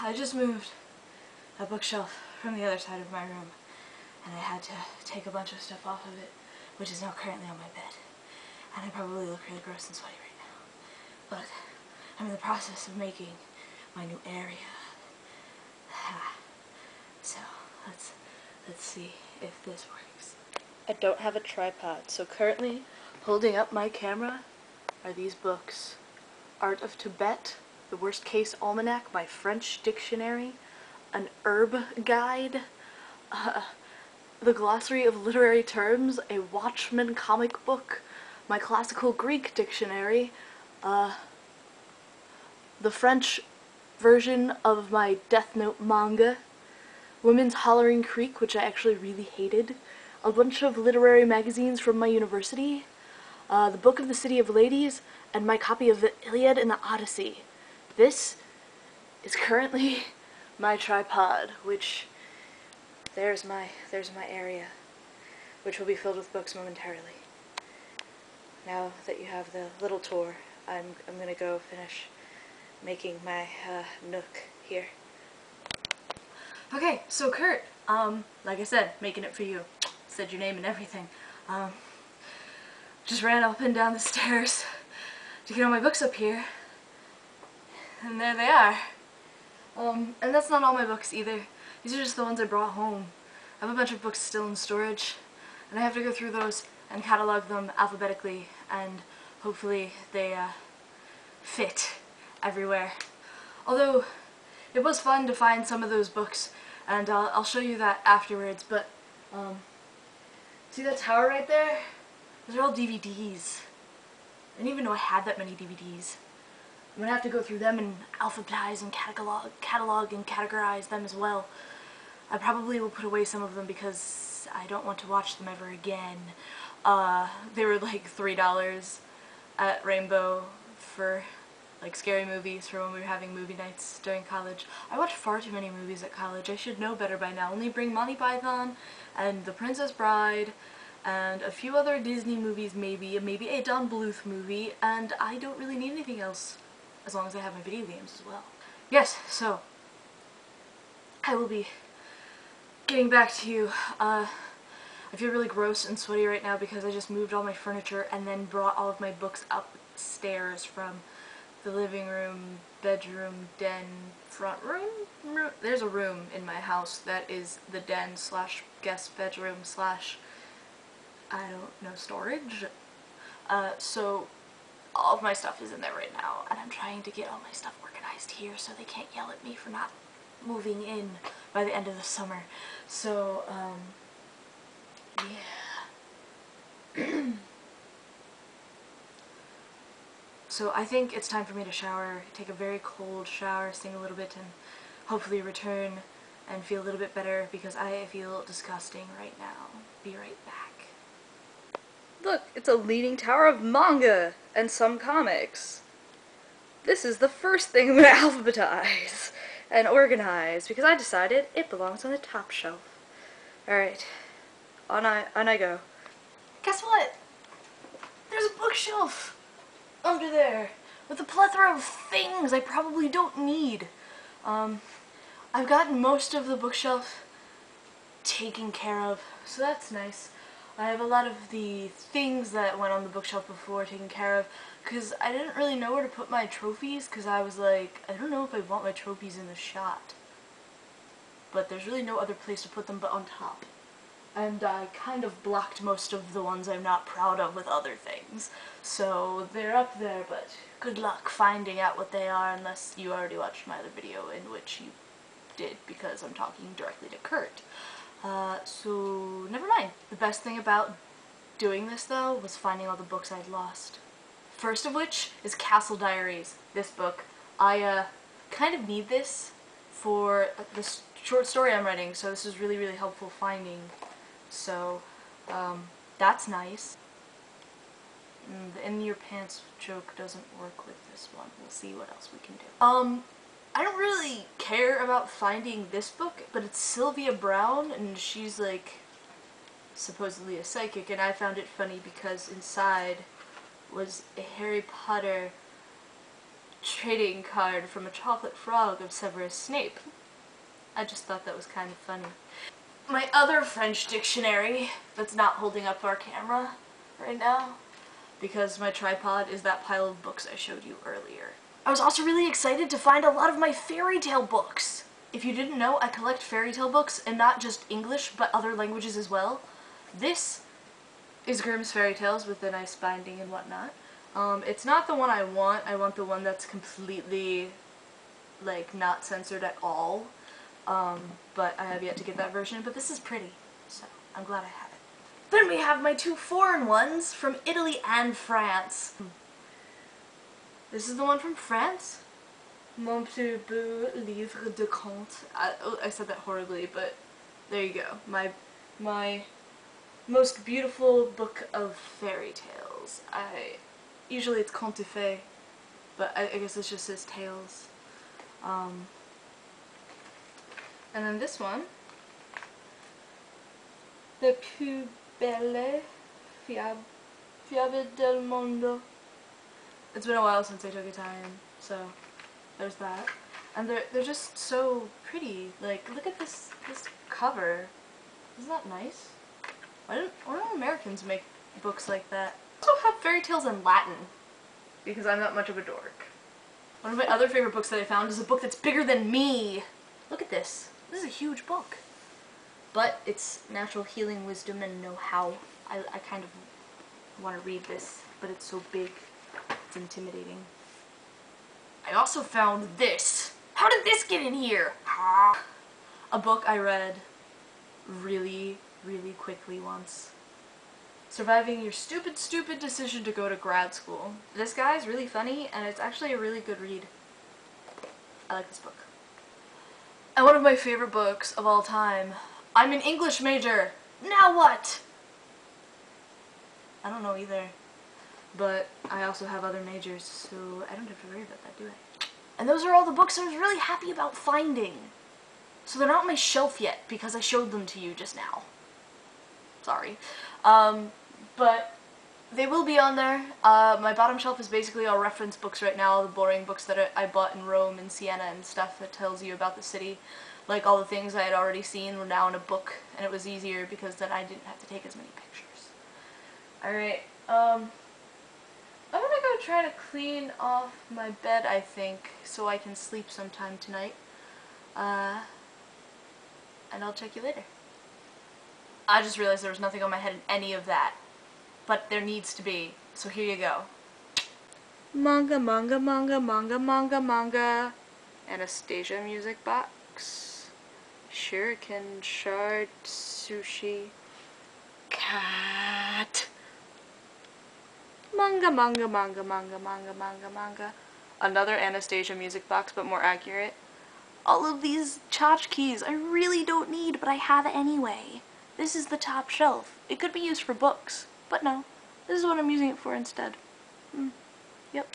I just moved a bookshelf from the other side of my room, and I had to take a bunch of stuff off of it, which is now currently on my bed. And I probably look really gross and sweaty right now. But I'm in the process of making my new area. So let's see if this works. I don't have a tripod, so currently holding up my camera are these books. Art of Tibet, The Worst Case Almanac, my French dictionary, an herb guide, the Glossary of Literary Terms, a Watchmen comic book, my Classical Greek dictionary, the French version of my Death Note manga, Women's Hollering Creek, which I actually really hated, a bunch of literary magazines from my university, the Book of the City of Ladies, and my copy of the Iliad and the Odyssey. This is currently my tripod, which there's my area, which will be filled with books momentarily. Now that you have the little tour, I'm gonna go finish making my nook here. Okay, so Curt, like I said, making it for you. Said your name and everything. Just ran up and down the stairs to get all my books up here, and there they are. And that's not all my books either. These are just the ones I brought home. I have a bunch of books still in storage, and I have to go through those and catalog them alphabetically, and hopefully they fit everywhere. Although it was fun to find some of those books, and I'll show you that afterwards. But see that tower right there? Those are all DVDs. I didn't even know I had that many DVDs. I'm gonna have to go through them and alphabetize and catalog and categorize them as well. I probably will put away some of them because I don't want to watch them ever again. They were like $3 at Rainbow for like scary movies for when we were having movie nights during college. I watched far too many movies at college. I should know better by now. Only bring Monty Python and The Princess Bride and a few other Disney movies, maybe a Don Bluth movie, and I don't really need anything else as long as I have my video games as well. Yes, so I will be getting back to you. I feel really gross and sweaty right now because I just moved all my furniture and then brought all of my books upstairs from the living room, bedroom, den, front room? There's a room in my house that is the den slash guest bedroom slash, I don't know, storage. So all of my stuff is in there right now, and I'm trying to get all my stuff organized here so they can't yell at me for not moving in by the end of the summer. So, yeah. So I think it's time for me to shower, take a very cold shower, sing a little bit, and hopefully return and feel a little bit better because I feel disgusting right now. Be right back. Look, it's a leaning tower of manga and some comics. This is the first thing I'm going to alphabetize and organize because I decided it belongs on the top shelf. Alright, on I go. Guess what? There's a bookshelf under there with a plethora of things I probably don't need. I've gotten most of the bookshelf taken care of, so that's nice. I have a lot of the things that went on the bookshelf before taken care of because I didn't really know where to put my trophies because I was like, I don't know if I want my trophies in the shot. But there's really no other place to put them but on top. And I kind of blocked most of the ones I'm not proud of with other things. So they're up there, but good luck finding out what they are unless you already watched my other video, in which you did because I'm talking directly to Curt. So never mind. The best thing about doing this though was finding all the books I'd lost. First of which is Castle Diaries, this book. I kind of need this for this short story I'm writing, so this is really, really helpful finding. So, that's nice. The in your pants joke doesn't work with this one. We'll see what else we can do. I don't really care about finding this book, but it's Sylvia Browne, and she's like supposedly a psychic, and I found it funny because inside was a Harry Potter trading card from a chocolate frog of Severus Snape. I just thought that was kind of funny. My other French dictionary that's not holding up our camera right now because my tripod is that pile of books I showed you earlier. I was also really excited to find a lot of my fairy tale books. If you didn't know, I collect fairy tale books, and not just English, but other languages as well. This is Grimm's Fairy Tales with the nice binding and whatnot. It's not the one I want the one that's completely, like, not censored at all. But I have yet to get that version, but this is pretty, so I'm glad I have it. Then we have my two foreign ones from Italy and France. This is the one from France. Mon plus beau livre de contes. I said that horribly, but there you go. My most beautiful book of fairy tales. Usually it's contes de fées, but I guess it just says tales. And then this one, Le plus belle fiabe del mondo. It's been a while since I took Italian, so there's that. And they're just so pretty. Like, look at this cover. Isn't that nice? Why don't Americans make books like that? I also have fairy tales in Latin, because I'm not much of a dork. One of my other favorite books that I found is a book that's bigger than me. Look at this. This is a huge book. But it's natural healing wisdom and know-how. I kind of want to read this, but it's so big. It's intimidating. I also found this. How did this get in here? A book I read really, really quickly once. Surviving Your Stupid Decision to Go to Grad School. This guy's really funny, and it's actually a really good read. I like this book. And one of my favorite books of all time. I'm an English major. Now what? I don't know either. But I also have other majors, so I don't have to worry about that, do I? And those are all the books I was really happy about finding. So they're not on my shelf yet, because I showed them to you just now. Sorry. But they will be on there. My bottom shelf is basically all reference books right now, all the boring books that I bought in Rome and Siena and stuff that tells you about the city. Like, all the things I had already seen were now in a book, and it was easier because then I didn't have to take as many pictures. Alright, I'm gonna go try to clean off my bed, I think, so I can sleep sometime tonight. And I'll check you later. I just realized there was nothing on my head in any of that. But there needs to be, so here you go. Manga, manga, manga, manga, manga, manga. Anastasia music box. Shuriken, shard, sushi. Cat. Manga, manga, manga, manga, manga, manga, manga. Another Anastasia music box, but more accurate. All of these tchotchkes I really don't need, but I have anyway. This is the top shelf. It could be used for books, but no. This is what I'm using it for instead. Yep.